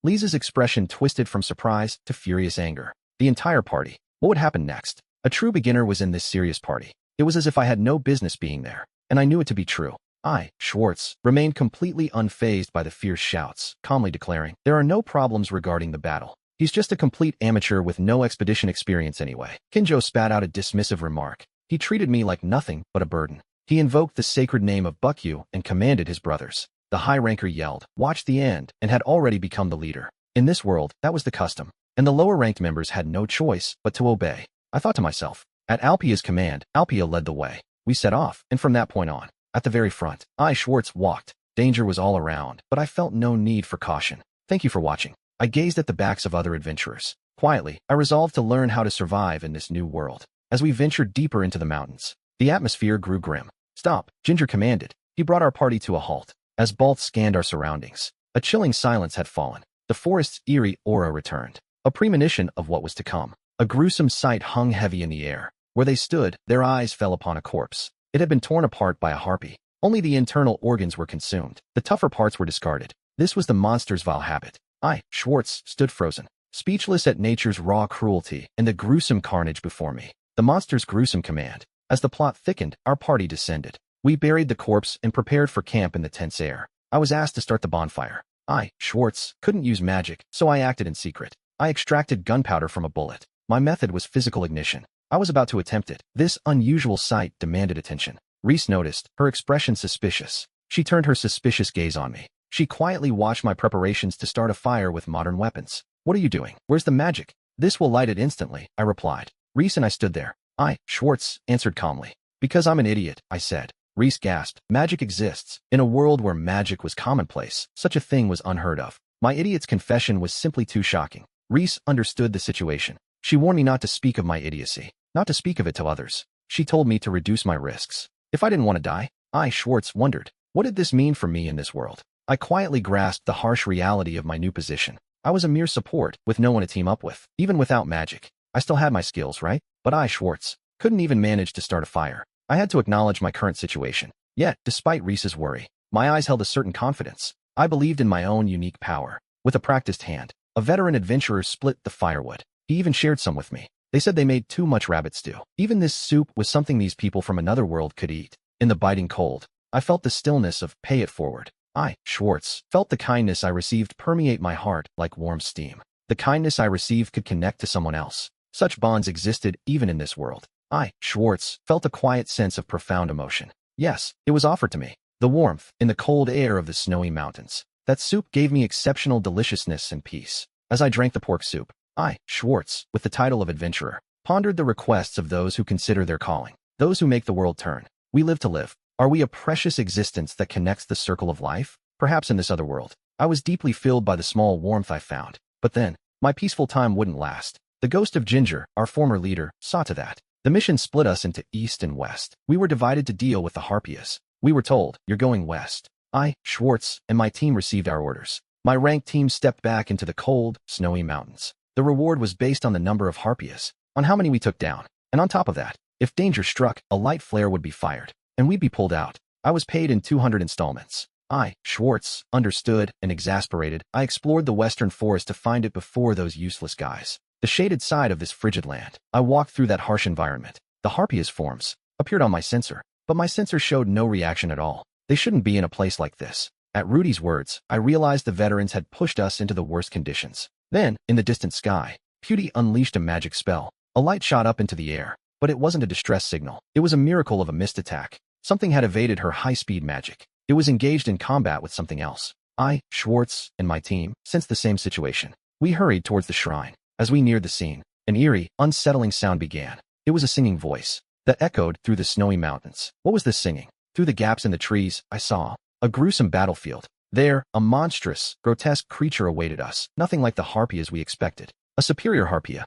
Lise's expression twisted from surprise to furious anger. The entire party. What would happen next? A true beginner was in this serious party. It was as if I had no business being there, and I knew it to be true. I, Schwartz, remained completely unfazed by the fierce shouts, calmly declaring, there are no problems regarding the battle. He's just a complete amateur with no expedition experience anyway. Kinjo spat out a dismissive remark. He treated me like nothing but a burden. He invoked the sacred name of Bukyu and commanded his brothers. The high ranker yelled, watch the end, and had already become the leader. In this world, that was the custom, and the lower-ranked members had no choice but to obey. I thought to myself, at Alpia's command, Alpia led the way. We set off, and from that point on, at the very front, I, Schwartz, walked. Danger was all around, but I felt no need for caution. Thank you for watching. I gazed at the backs of other adventurers. Quietly, I resolved to learn how to survive in this new world. As we ventured deeper into the mountains, the atmosphere grew grim. Stop, Ginger commanded. He brought our party to a halt. As both scanned our surroundings, a chilling silence had fallen. The forest's eerie aura returned, a premonition of what was to come. A gruesome sight hung heavy in the air. Where they stood, their eyes fell upon a corpse. It had been torn apart by a harpy. Only the internal organs were consumed. The tougher parts were discarded. This was the monster's vile habit. I, Schwartz, stood frozen, speechless at nature's raw cruelty and the gruesome carnage before me. The monster's gruesome command. As the plot thickened, our party descended. We buried the corpse and prepared for camp in the tense air. I was asked to start the bonfire. I, Schwartz, couldn't use magic, so I acted in secret. I extracted gunpowder from a bullet. My method was physical ignition. I was about to attempt it. This unusual sight demanded attention. Reese noticed, her expression suspicious. She turned her suspicious gaze on me. She quietly watched my preparations to start a fire with modern weapons. What are you doing? Where's the magic? This will light it instantly, I replied. Reese and I stood there. I, Schwartz, answered calmly. Because I'm an idiot, I said. Reese gasped. Magic exists. In a world where magic was commonplace, such a thing was unheard of. My idiot's confession was simply too shocking. Reese understood the situation. She warned me not to speak of my idiocy, not to speak of it to others. She told me to reduce my risks. If I didn't want to die, I, Schwartz, wondered, what did this mean for me in this world? I quietly grasped the harsh reality of my new position. I was a mere support, with no one to team up with. Even without magic, I still had my skills, right? But I, Schwartz, Couldn't even manage to start a fire. I had to acknowledge my current situation. Yet, despite Reese's worry, my eyes held a certain confidence. I believed in my own unique power. With a practiced hand, a veteran adventurer split the firewood. He even shared some with me. They said they made too much rabbit stew. Even this soup was something these people from another world could eat. In the biting cold, I felt the stillness of pay it forward. I, Schwartz, felt the kindness I received permeate my heart like warm steam. The kindness I received could connect to someone else. Such bonds existed even in this world. I, Schwartz, felt a quiet sense of profound emotion. Yes, it was offered to me. The warmth in the cold air of the snowy mountains. That soup gave me exceptional deliciousness and peace. As I drank the pork soup, I, Schwartz, with the title of adventurer, pondered the requests of those who consider their calling, those who make the world turn. We live to live. Are we a precious existence that connects the circle of life? Perhaps in this other world. I was deeply filled by the small warmth I found. But then, my peaceful time wouldn't last. The ghost of Ginger, our former leader, saw to that. The mission split us into east and west. We were divided to deal with the Harpias. We were told, you're going west. I, Schwartz, and my team received our orders. My ranked team stepped back into the cold, snowy mountains. The reward was based on the number of Harpias, on how many we took down. And on top of that, if danger struck, a light flare would be fired, and we'd be pulled out. I was paid in 200 installments. I, Schwartz, understood and exasperated. I explored the western forest to find it before those useless guys. The shaded side of this frigid land. I walked through that harsh environment. The Harpias' forms appeared on my sensor, but my sensor showed no reaction at all. They shouldn't be in a place like this. At Rudy's words, I realized the veterans had pushed us into the worst conditions. Then, in the distant sky, Pewdie unleashed a magic spell. A light shot up into the air, but it wasn't a distress signal. It was a miracle of a missed attack. Something had evaded her high-speed magic. It was engaged in combat with something else. I, Schwartz, and my team sensed the same situation. We hurried towards the shrine. As we neared the scene, an eerie, unsettling sound began. It was a singing voice that echoed through the snowy mountains. What was this singing? Through the gaps in the trees, I saw a gruesome battlefield. There, a monstrous, grotesque creature awaited us, nothing like the Harpias we expected. A superior Harpia.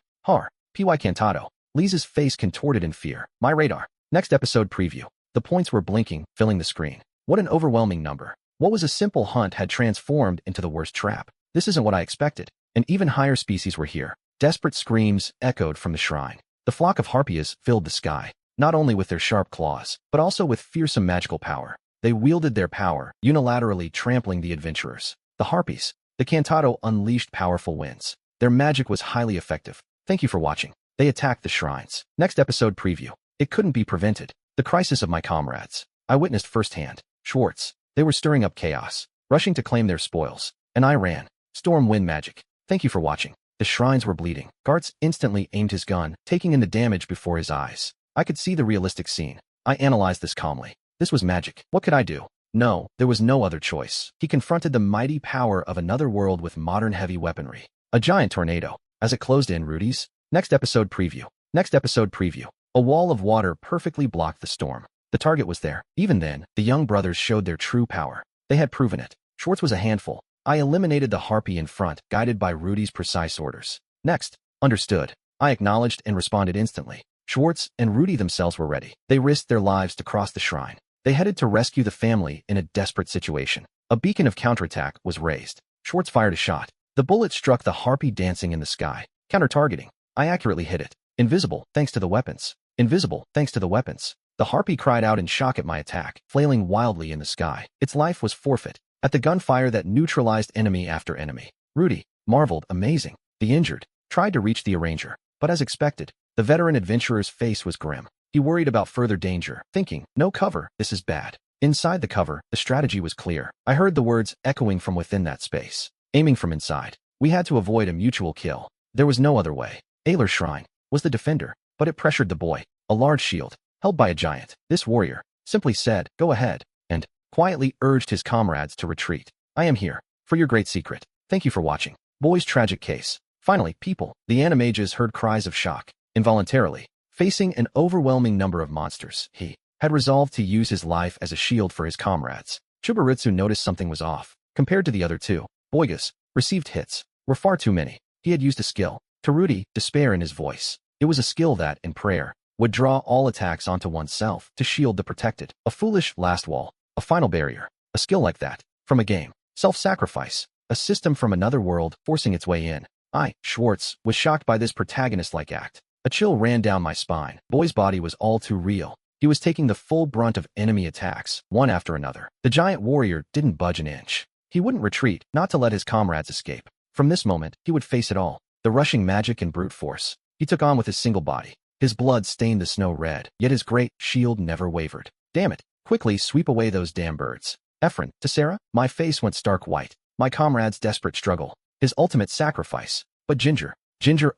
P.Y. Cantado. Lisa's face contorted in fear. My radar. Next episode preview. The points were blinking, filling the screen. What an overwhelming number. What was a simple hunt had transformed into the worst trap. This isn't what I expected. An even higher species were here. Desperate screams echoed from the shrine. The flock of Harpias filled the sky, not only with their sharp claws, but also with fearsome magical power. They wielded their power, unilaterally trampling the adventurers. The Harpies, the Cantado unleashed powerful winds. Their magic was highly effective. Thank you for watching. They attacked the shrines. Next episode preview. It couldn't be prevented. The crisis of my comrades. I witnessed firsthand. Schwartz. They were stirring up chaos, rushing to claim their spoils. And I ran. Storm wind magic. Thank you for watching. The shrines were bleeding. Gartz instantly aimed his gun, taking in the damage before his eyes. I could see the realistic scene. I analyzed this calmly. This was magic. What could I do? No, there was no other choice. He confronted the mighty power of another world with modern heavy weaponry. A giant tornado. As it closed in, Rudy's. Next episode preview. Next episode preview. A wall of water perfectly blocked the storm. The target was there. Even then, the young brothers showed their true power. They had proven it. Schwartz was a handful. I eliminated the Harpy in front, guided by Rudy's precise orders. Next. Understood. I acknowledged and responded instantly. Schwartz and Rudy themselves were ready. They risked their lives to cross the shrine. They headed to rescue the family in a desperate situation. A beacon of counterattack was raised. Schwartz fired a shot. The bullet struck the Harpy dancing in the sky. Counter-targeting. I accurately hit it. Invisible, thanks to the weapons. Invisible, thanks to the weapons. The Harpy cried out in shock at my attack, flailing wildly in the sky. Its life was forfeit. At the gunfire that neutralized enemy after enemy. Rudy marveled, amazing. The injured tried to reach the arranger, but as expected, the veteran adventurer's face was grim. He worried about further danger, thinking, no cover, this is bad. Inside the cover, the strategy was clear. I heard the words echoing from within that space. Aiming from inside. We had to avoid a mutual kill. There was no other way. Ayler's shrine was the defender, but it pressured the boy. A large shield, held by a giant. This warrior simply said, go ahead, and quietly urged his comrades to retreat. I am here, for your great secret. Thank you for watching. Boy's tragic case. Finally, people, the animages heard cries of shock. Involuntarily, facing an overwhelming number of monsters, he had resolved to use his life as a shield for his comrades. Chubaritsu noticed something was off. Compared to the other two, Boyga's received hits were far too many. He had used a skill. To Rudy, despair in his voice. It was a skill that, in prayer, would draw all attacks onto oneself to shield the protected. A foolish last wall. A final barrier. A skill like that. From a game. Self-sacrifice. A system from another world forcing its way in. I, Schwartz, was shocked by this protagonist-like act. A chill ran down my spine. Boy's body was all too real. He was taking the full brunt of enemy attacks, one after another. The giant warrior didn't budge an inch. He wouldn't retreat, not to let his comrades escape. From this moment, he would face it all. The rushing magic and brute force. He took on with his single body. His blood stained the snow red, yet his great shield never wavered. Damn it! Quickly sweep away those damn birds. Ephron, to Sarah? My face went stark white. My comrade's desperate struggle. His ultimate sacrifice. But Ginger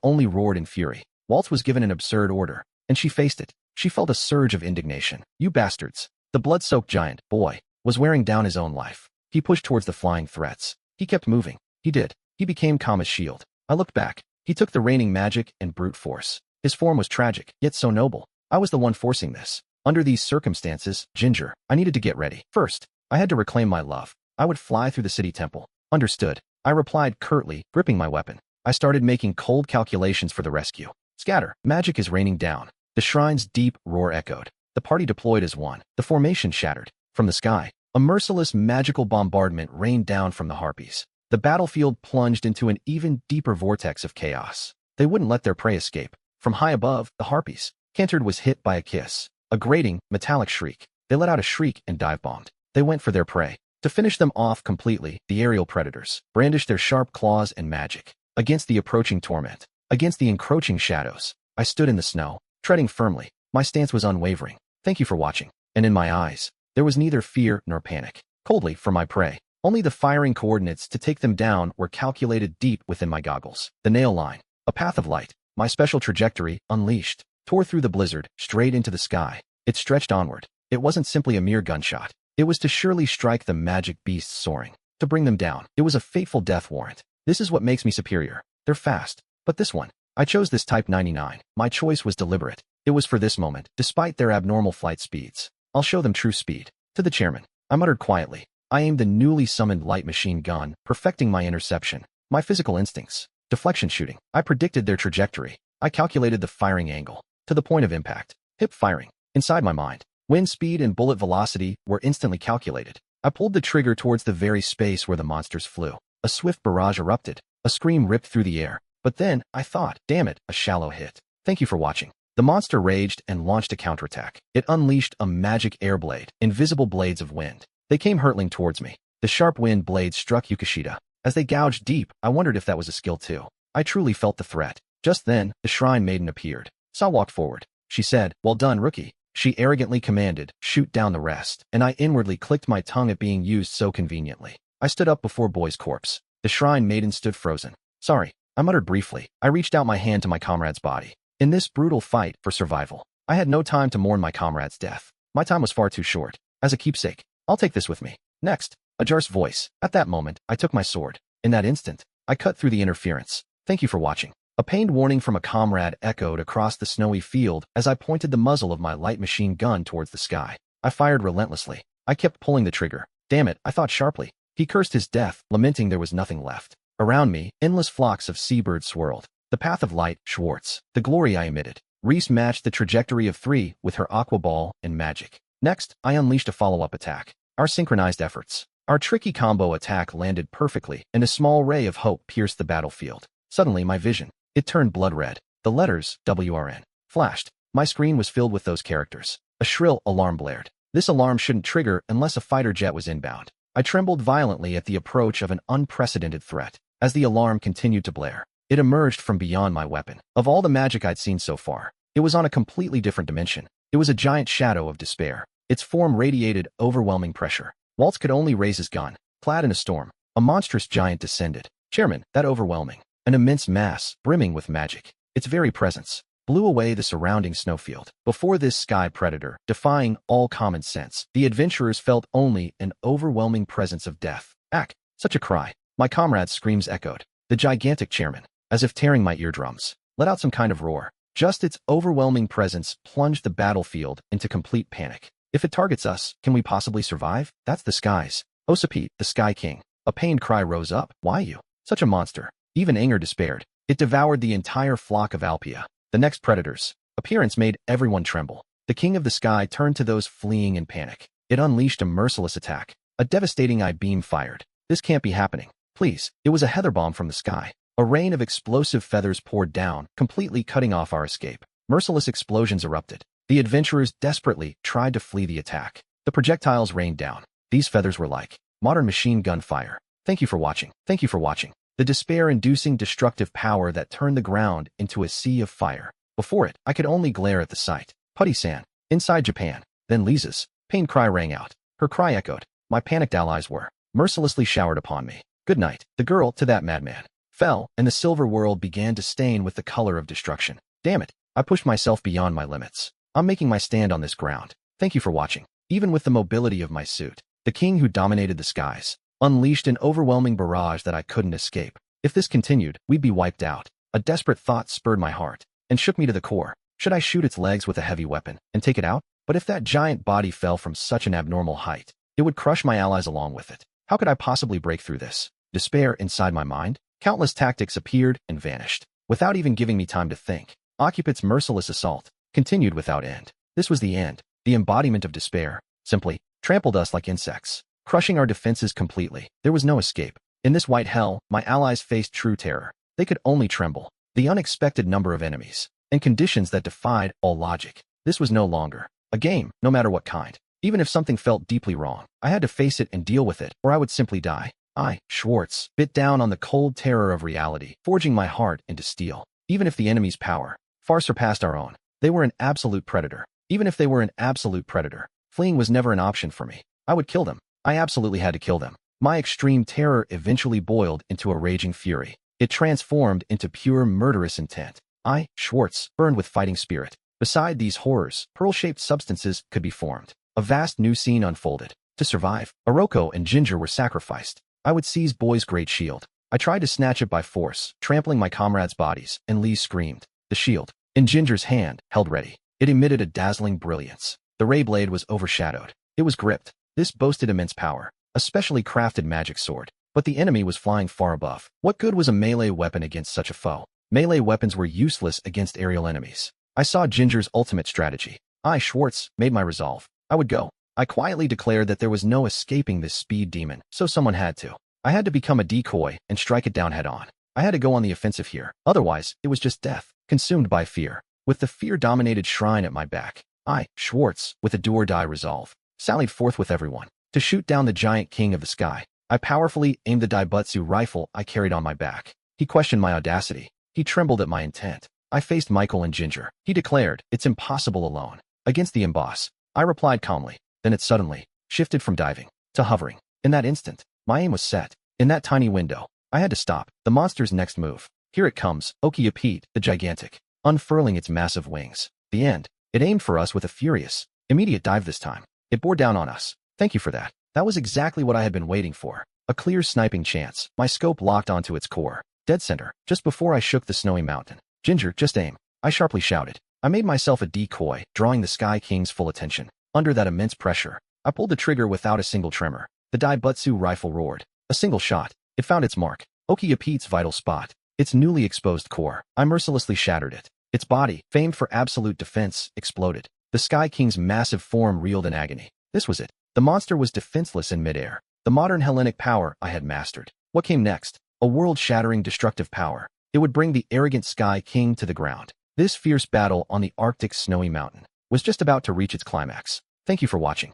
only roared in fury. Waltz was given an absurd order, and she faced it. She felt a surge of indignation. You bastards. The blood-soaked giant, boy, was wearing down his own life. He pushed towards the flying threats. He kept moving. He did. He became Kama's shield. I looked back. He took the reigning magic and brute force. His form was tragic, yet so noble. I was the one forcing this. Under these circumstances, Ginger, I needed to get ready. First, I had to reclaim my love. I would fly through the city temple. Understood. I replied curtly, gripping my weapon. I started making cold calculations for the rescue. Scatter. Magic is raining down. The shrine's deep roar echoed. The party deployed as one. The formation shattered. From the sky, a merciless magical bombardment rained down from the harpies. The battlefield plunged into an even deeper vortex of chaos. They wouldn't let their prey escape. From high above, the harpies. Cantered was hit by a kiss. A grating, metallic shriek. They let out a shriek and dive-bombed. They went for their prey. To finish them off completely, the aerial predators brandished their sharp claws and magic. Against the approaching torment. Against the encroaching shadows. I stood in the snow, treading firmly. My stance was unwavering. Thank you for watching. And in my eyes, there was neither fear nor panic. Coldly, for my prey. Only the firing coordinates to take them down were calculated deep within my goggles. The nail line. A path of light. My special trajectory, unleashed, tore through the blizzard, straight into the sky. It stretched onward. It wasn't simply a mere gunshot. It was to surely strike the magic beasts soaring. To bring them down. It was a fateful death warrant. This is what makes me superior. They're fast. But this one. I chose this Type 99. My choice was deliberate. It was for this moment, despite their abnormal flight speeds. I'll show them true speed. To the chairman, I muttered quietly. I aimed the newly summoned light machine gun, perfecting my interception. My physical instincts. Deflection shooting. I predicted their trajectory. I calculated the firing angle. To the point of impact. Hip firing. Inside my mind. Wind speed and bullet velocity were instantly calculated. I pulled the trigger towards the very space where the monsters flew. A swift barrage erupted. A scream ripped through the air. But then, I thought, damn it, a shallow hit. Thank you for watching. The monster raged and launched a counterattack. It unleashed a magic air blade, invisible blades of wind. They came hurtling towards me. The sharp wind blades struck Yukishita. As they gouged deep, I wondered if that was a skill too. I truly felt the threat. Just then, the shrine maiden appeared. Sa walked forward. She said, well done, rookie. She arrogantly commanded, shoot down the rest, and I inwardly clicked my tongue at being used so conveniently. I stood up before Boy's corpse. The shrine maiden stood frozen. Sorry, I muttered briefly. I reached out my hand to my comrade's body. In this brutal fight for survival, I had no time to mourn my comrade's death. My time was far too short. As a keepsake, I'll take this with me. Next, a Jar's voice. At that moment, I took my sword. In that instant, I cut through the interference. Thank you for watching. A pained warning from a comrade echoed across the snowy field as I pointed the muzzle of my light machine gun towards the sky. I fired relentlessly. I kept pulling the trigger. Damn it, I thought sharply. He cursed his death, lamenting there was nothing left. Around me, endless flocks of seabirds swirled. The path of light, Schwartz. The glory I emitted. Reese matched the trajectory of 3 with her aqua ball and magic. Next, I unleashed a follow-up attack. Our synchronized efforts. Our tricky combo attack landed perfectly, and a small ray of hope pierced the battlefield. Suddenly, my vision. It turned blood red. The letters, WRN, flashed. My screen was filled with those characters. A shrill alarm blared. This alarm shouldn't trigger unless a fighter jet was inbound. I trembled violently at the approach of an unprecedented threat. As the alarm continued to blare, it emerged from beyond my weapon. Of all the magic I'd seen so far, it was on a completely different dimension. It was a giant shadow of despair. Its form radiated overwhelming pressure. Waltz could only raise his gun. Clad in a storm, a monstrous giant descended. Chairman, that overwhelming. An immense mass, brimming with magic. Its very presence blew away the surrounding snowfield. Before this sky predator, defying all common sense, the adventurers felt only an overwhelming presence of death. Ack! Such a cry. My comrade's screams echoed. The gigantic chairman, as if tearing my eardrums, let out some kind of roar. Just its overwhelming presence plunged the battlefield into complete panic. If it targets us, can we possibly survive? That's the skies. Osipete, the Sky King. A pained cry rose up. Why you? Such a monster. Even anger despaired. It devoured the entire flock of Alpia. The next predator's appearance made everyone tremble. The king of the sky turned to those fleeing in panic. It unleashed a merciless attack. A devastating I-beam fired. This can't be happening. Please, it was a heather bomb from the sky. A rain of explosive feathers poured down, completely cutting off our escape. Merciless explosions erupted. The adventurers desperately tried to flee the attack. The projectiles rained down. These feathers were like modern machine gun fire. Thank you for watching. Thank you for watching. The despair-inducing destructive power that turned the ground into a sea of fire. Before it, I could only glare at the sight. Putty-san. Inside Japan. Then Lisa's pain cry rang out. Her cry echoed. My panicked allies were mercilessly showered upon me. Good night. The girl, to that madman, fell, and the silver world began to stain with the color of destruction. Damn it. I pushed myself beyond my limits. I'm making my stand on this ground. Thank you for watching. Even with the mobility of my suit, the king who dominated the skies unleashed an overwhelming barrage that I couldn't escape. If this continued, we'd be wiped out. A desperate thought spurred my heart and shook me to the core. Should I shoot its legs with a heavy weapon and take it out? But if that giant body fell from such an abnormal height, it would crush my allies along with it. How could I possibly break through this? Despair inside my mind? Countless tactics appeared and vanished, without even giving me time to think. Occupant's merciless assault continued without end. This was the end, the embodiment of despair, simply trampled us like insects, crushing our defenses completely. There was no escape. In this white hell, my allies faced true terror. They could only tremble. The unexpected number of enemies, and conditions that defied all logic. This was no longer a game, no matter what kind. Even if something felt deeply wrong, I had to face it and deal with it, or I would simply die. I, Schwartz, bit down on the cold terror of reality, forging my heart into steel. Even if the enemy's power far surpassed our own, they were an absolute predator. Even if they were an absolute predator, fleeing was never an option for me. I would kill them. I absolutely had to kill them. My extreme terror eventually boiled into a raging fury. It transformed into pure murderous intent. I, Schwartz, burned with fighting spirit. Beside these horrors, pearl-shaped substances could be formed. A vast new scene unfolded. To survive, Oroko and Ginger were sacrificed. I would seize Boy's great shield. I tried to snatch it by force, trampling my comrades' bodies, and Lee screamed. The shield, in Ginger's hand, held ready. It emitted a dazzling brilliance. The ray blade was overshadowed. It was gripped. This boasted immense power, a specially crafted magic sword. But the enemy was flying far above. What good was a melee weapon against such a foe? Melee weapons were useless against aerial enemies. I saw Ginger's ultimate strategy. I, Schwartz, made my resolve. I would go. I quietly declared that there was no escaping this speed demon, so someone had to. I had to become a decoy and strike it down head-on. I had to go on the offensive here. Otherwise, it was just death, consumed by fear. With the fear-dominated shrine at my back, I, Schwartz, with a do-or-die resolve, sallied forth with everyone to shoot down the giant king of the sky. I powerfully aimed the Daibutsu rifle I carried on my back. He questioned my audacity. He trembled at my intent. I faced Michael and Ginger. He declared, it's impossible alone. Against the emboss. I replied calmly. Then it suddenly shifted from diving to hovering. In that instant, my aim was set. In that tiny window, I had to stop. The monster's next move. Here it comes, Okiyapete, the gigantic, unfurling its massive wings. The end. It aimed for us with a furious, immediate dive this time. It bore down on us. Thank you for that. That was exactly what I had been waiting for. A clear sniping chance. My scope locked onto its core. Dead center, just before I shook the snowy mountain. Ginger, just aim. I sharply shouted. I made myself a decoy, drawing the Sky King's full attention. Under that immense pressure, I pulled the trigger without a single tremor. The Daibutsu rifle roared. A single shot. It found its mark. Okiyapete's vital spot. Its newly exposed core. I mercilessly shattered it. Its body, famed for absolute defense, exploded. The Sky King's massive form reeled in agony. This was it. The monster was defenseless in midair. The modern Hellenic power I had mastered. What came next? A world-shattering destructive power. It would bring the arrogant Sky King to the ground. This fierce battle on the Arctic snowy mountain was just about to reach its climax. Thank you for watching.